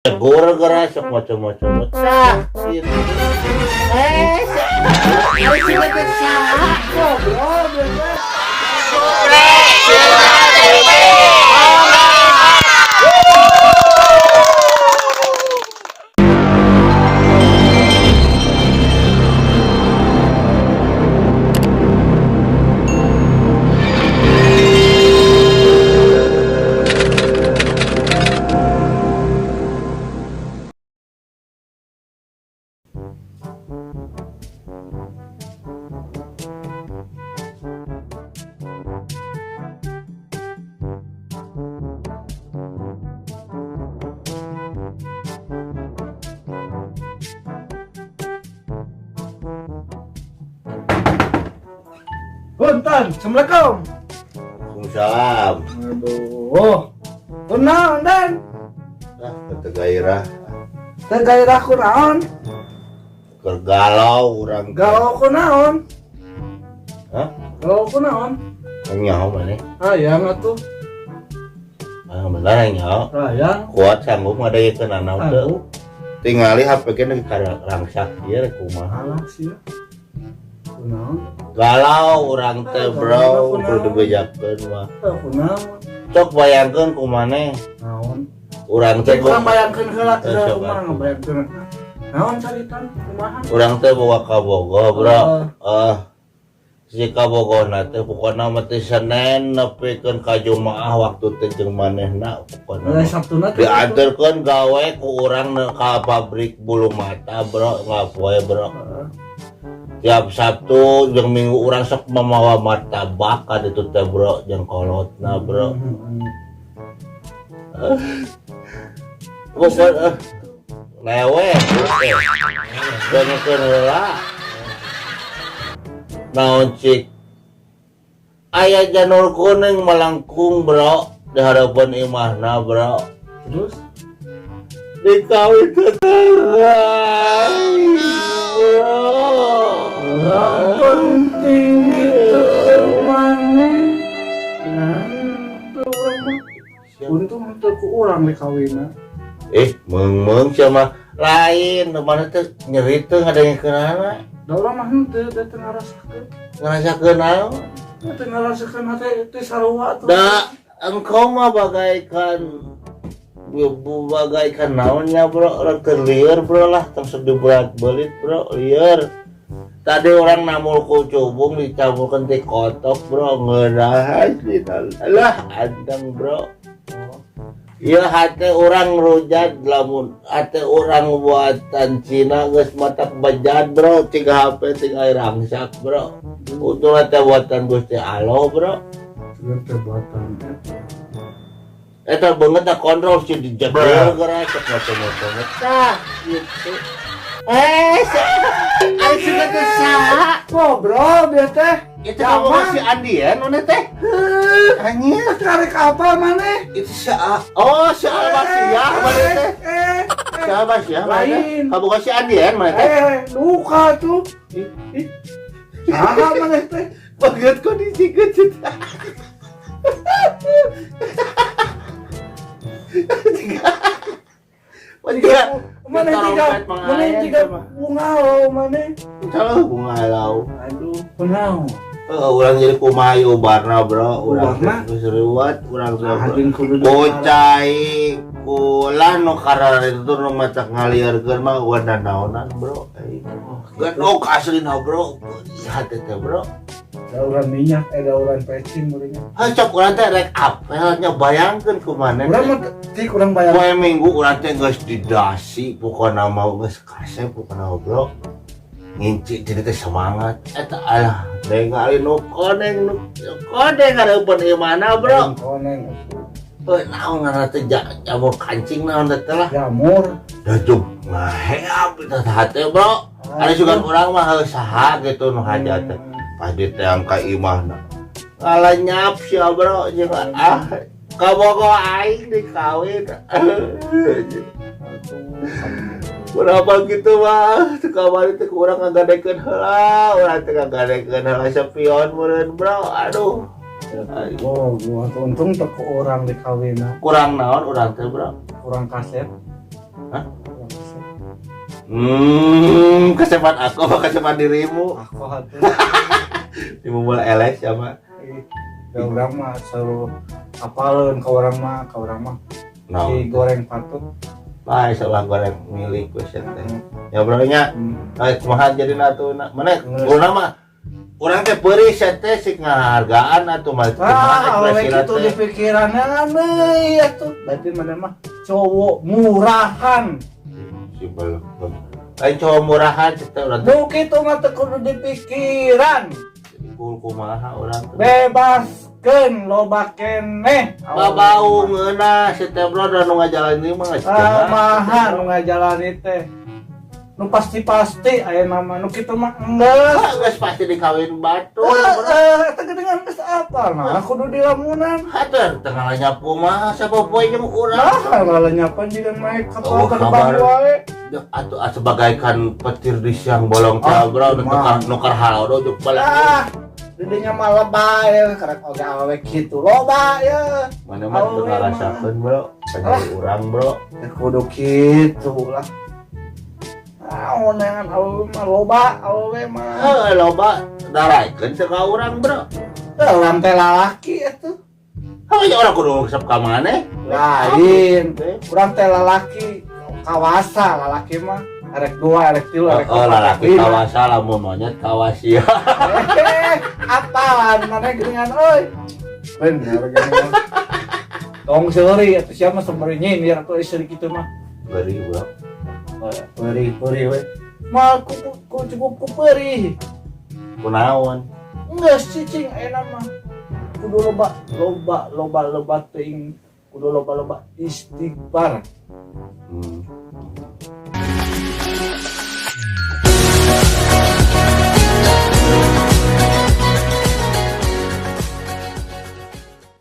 Gara-gara sok macam-macam sah gitu. Harus kita sah goblok. Punten, Assalamualaikum. Waalaikumsalam. Aduh, kunaon dan? Nah, kata gairah Teh gairah kunaon? kergalau orang Galau kunaon? hah? Galau kunaon? Nyaho mana? Hayang atuh. Benar nyaho. Hayang. Kuat sanggup ngadayekeun anak teh. Aduh, Tingali HP kena rangsak ieu rek kumaha. alah sih. Kunaon? Galau orang teh bro, kudu bejakeun mah. Teh kunaon? Cok bayangkeun kumaneh. Naon? Urang teh Kurang bayangkeun heula teh Coba. kumaha ngabayangkeun. Naon caritan kumaha? urang teh bawa ka Bogor, bro. Si ka Bogorna teh pokona mah teh Senin nepikeun ka Jumaah waktu teh jeung manehna pokona. Mulai Sabtuna teh. Diantarkeun gawe ku urang ka pabrik bulu mata, bro. Ngapoe, bro. Tiap Sabtu jeung Minggu urang sok mamawa martabak ka ditu teh, bro, jeung kolotna, bro. Pokona lewe. Jangekeun heula. Naon cik aya janur kuning melengkung, bro, di hadapan imahna, bro. Terus Dikawin tetangga, penting gitu mana? Nah, tuh orang mah. Untung untuk ku orang dikawinna. meng sama lain, mana tuh nyeri tuh ada yang kenana, Da urang mah henteu da teu ngarasakeun. ngerasa kenal. Teu ngarasakeun hate teh sarua tuh. Da engkau mah bagaikan naonnya, bro, orang liar, bro lah, terus diberat belit, bro, liar. Tadi orang namul ku cubung dicampurkan teh kotok, bro, ngeunah asli lah andang, bro. Iya hati orang rujat lamun hati orang buatan Cina geus matak bejat, bro, tiga HP tiga air rangsak, bro. Untuk hati buatan Gusti Allah, bro. Sugan teh buatan. Eta banget tak kontrol sih di jadwal gara cek macam-macam. Tah gitu. Ari sudah teh saha? Ngobrol dia teh. Itu kamu si Andian mana teh? Anjir, Karek apa maneh? itu si oh si Albasyah mana teh? Si Albasyah mana teh? Lain. Kamu si Andian mana teh? Luka tuh. Saha maneh teh? Banget kondisi kecil. Maneh tiga bunga lo maneh. Salah bunga lau. Aduh, kunaon? Urang jadi kumayu barna, bro. Urang Barna? geus riwat, urang Anjing kudu bocai kulah nu karara itu nu matak ngaliarkeun mah wana naonan, bro. Gadok aslina, bro. Hati teh, bro. da urang minyak, da urang pecing urang. Cok urang teh rek apelnya bayangkeun kumaha. Urang mah tik urang bayar. Poe minggu urang teh geus didasi, pokona mau geus kasep pokona, bro. Nginci jadi teh semangat. Eta alah, ningali nu koneng hareupeun ieu mana, bro. Koneng. Naon ngaranna teh jamur kancing naon teh lah. Jamur. Dajug ngaheap eta hate, bro. Ada juga urang mah heuh saha gitu nu hajat teh. Pas diteang ka imahna. Ngalanyap sia, bro, jeung kabogo aing dikawin. Berapa gitu mah, kamari teh urang ngagadekeun heula, urang teh ngagadekeun heula sepion meureun, bro. Aduh. Oh, gua untung teu ku urang dikawinna. Kurang naon urang teh, bro? Kurang kaset. Hah? Kesepat aku apa kesepat dirimu? Aku hati. Dimumul elek sama. Da urang mah seru apaleun ka urang mah. No. Digoreng patut. Bae salah goreng milik we teh. Ya bro nya. Kumaha jadi natuna? Mana urang mah urang teh peuri teh sik ngahargaan atuh mah. Awewe kitu di pikiranna deui atuh. Berarti mana mah cowok murahan. Simpel. Lain cowok murahan teh urang teh. Nu kitu mah teu kudu dipikiran. Kumaha urang teh. Bebaskeun loba keneh. Babau ngeuna si teh bro da nu ngajalani mah Maha nu ngajalani teh. Nu pasti-pasti aya nama nu kitu mah enggeus. geus pasti dikawin batu. Eta gedengan geus apa? Nah, kudu dilamunan. Hatur tengah nyapu mah sapopoe jeung urang. Nah, lalenyapan jigan maek Oh, kapal kabar. terbang wae. Atuh sebagaikan petir di siang bolong teh bro nukar halodo jeung balik. Didinya mah lebay, karek oge awewe kitu loba ya. Mana mah teu ngarasakeun bro, pengen urang bro. Kudu kitu lah. Naonan awewe mah loba, awewe mah. Loba daraikeun teu ka urang bro. Dalam teh lalaki atuh. Hanya orang kudu ngesep ka maneh. Lain, urang teh lalaki kawasa, lalaki mah arek 2, arek 3, arek 4. Oh lalaki kawasa lamun monyet kawasia. Apalan mana geningan euy. Bener geningan. Tong seuri atuh sia mah sabari nyindir atuh istri kitu mah. Beri bro. Peuri we. Mah ku cukup ku peuri. Kunaon? Enggak cicing ayeuna mah. Kudu loba teuing kudu loba istighfar.